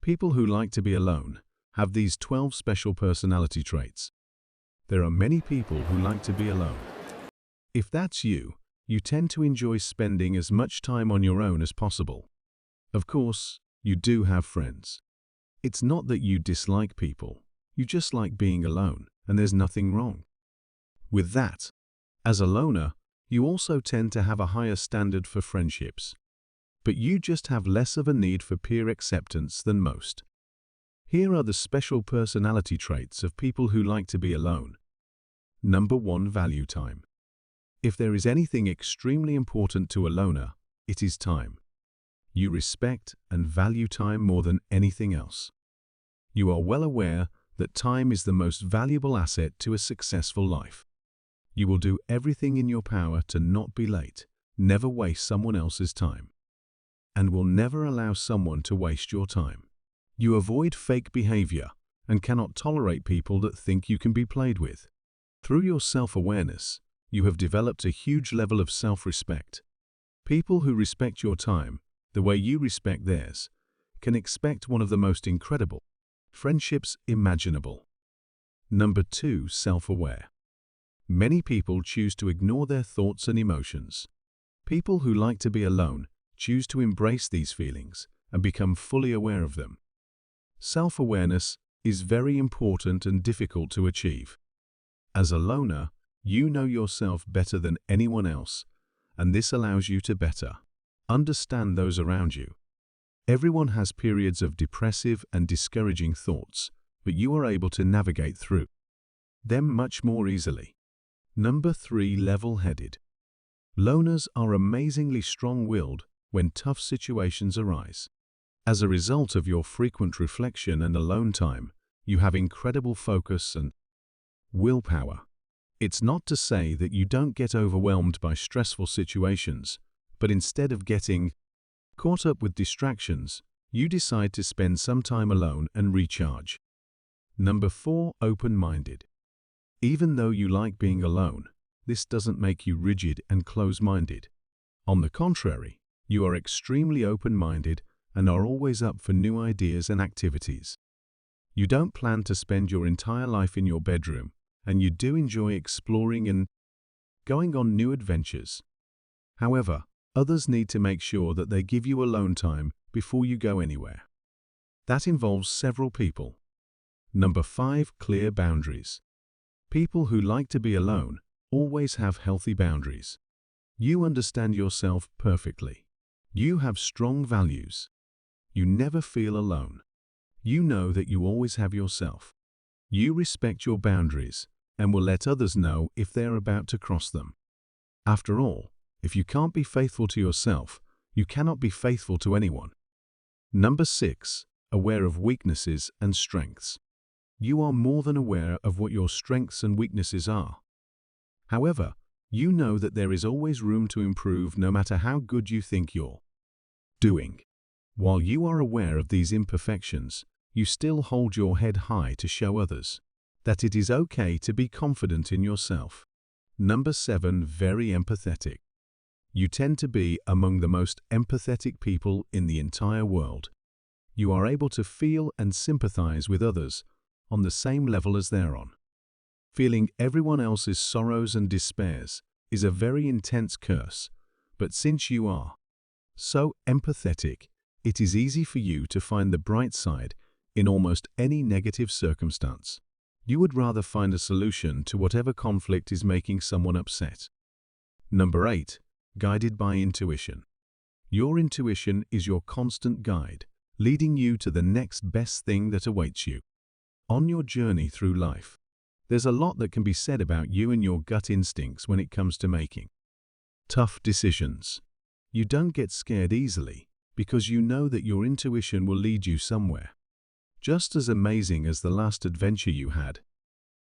People who like to be alone have these 12 special personality traits. There are many people who like to be alone. If that's you, you tend to enjoy spending as much time on your own as possible. Of course, you do have friends. It's not that you dislike people, you just like being alone, and there's nothing wrong with that. As a loner, you also tend to have a higher standard for friendships. But you just have less of a need for peer acceptance than most. Here are the special personality traits of people who like to be alone. Number 1. Value time. If there is anything extremely important to a loner, it is time. You respect and value time more than anything else. You are well aware that time is the most valuable asset to a successful life. You will do everything in your power to not be late, never waste someone else's time, and will never allow someone to waste your time. You avoid fake behavior and cannot tolerate people that think you can be played with. Through your self-awareness, you have developed a huge level of self-respect. People who respect your time the way you respect theirs can expect one of the most incredible friendships imaginable. Number 2. Self-aware. Many people choose to ignore their thoughts and emotions. People who like to be alone choose to embrace these feelings and become fully aware of them. Self-awareness is very important and difficult to achieve. As a loner, you know yourself better than anyone else, and this allows you to better understand those around you. Everyone has periods of depressive and discouraging thoughts, but you are able to navigate through them much more easily. Number 3. Level-headed. Loners are amazingly strong-willed when tough situations arise. As a result of your frequent reflection and alone time, you have incredible focus and willpower. It's not to say that you don't get overwhelmed by stressful situations, but instead of getting caught up with distractions, you decide to spend some time alone and recharge. Number 4. Open-minded. Even though you like being alone, this doesn't make you rigid and close-minded. On the contrary, you are extremely open-minded and are always up for new ideas and activities. You don't plan to spend your entire life in your bedroom, and you do enjoy exploring and going on new adventures. However, others need to make sure that they give you alone time before you go anywhere. That involves several people. Number 5. Clear boundaries. People who like to be alone always have healthy boundaries. You understand yourself perfectly. You have strong values. You never feel alone. You know that you always have yourself. You respect your boundaries and will let others know if they're about to cross them. After all, if you can't be faithful to yourself, you cannot be faithful to anyone. Number 6. Aware of weaknesses and strengths. You are more than aware of what your strengths and weaknesses are. However, you know that there is always room to improve no matter how good you think you're doing. While you are aware of these imperfections, you still hold your head high to show others that it is okay to be confident in yourself. Number 7. Very empathetic. You tend to be among the most empathetic people in the entire world. You are able to feel and sympathize with others on the same level as they're on. Feeling everyone else's sorrows and despairs is a very intense curse, but since you are so empathetic, it is easy for you to find the bright side in almost any negative circumstance. You would rather find a solution to whatever conflict is making someone upset. Number 8. Guided by intuition. Your intuition is your constant guide, leading you to the next best thing that awaits you. On your journey through life, there's a lot that can be said about you and your gut instincts when it comes to making tough decisions. You don't get scared easily because you know that your intuition will lead you somewhere. Just as amazing as the last adventure you had,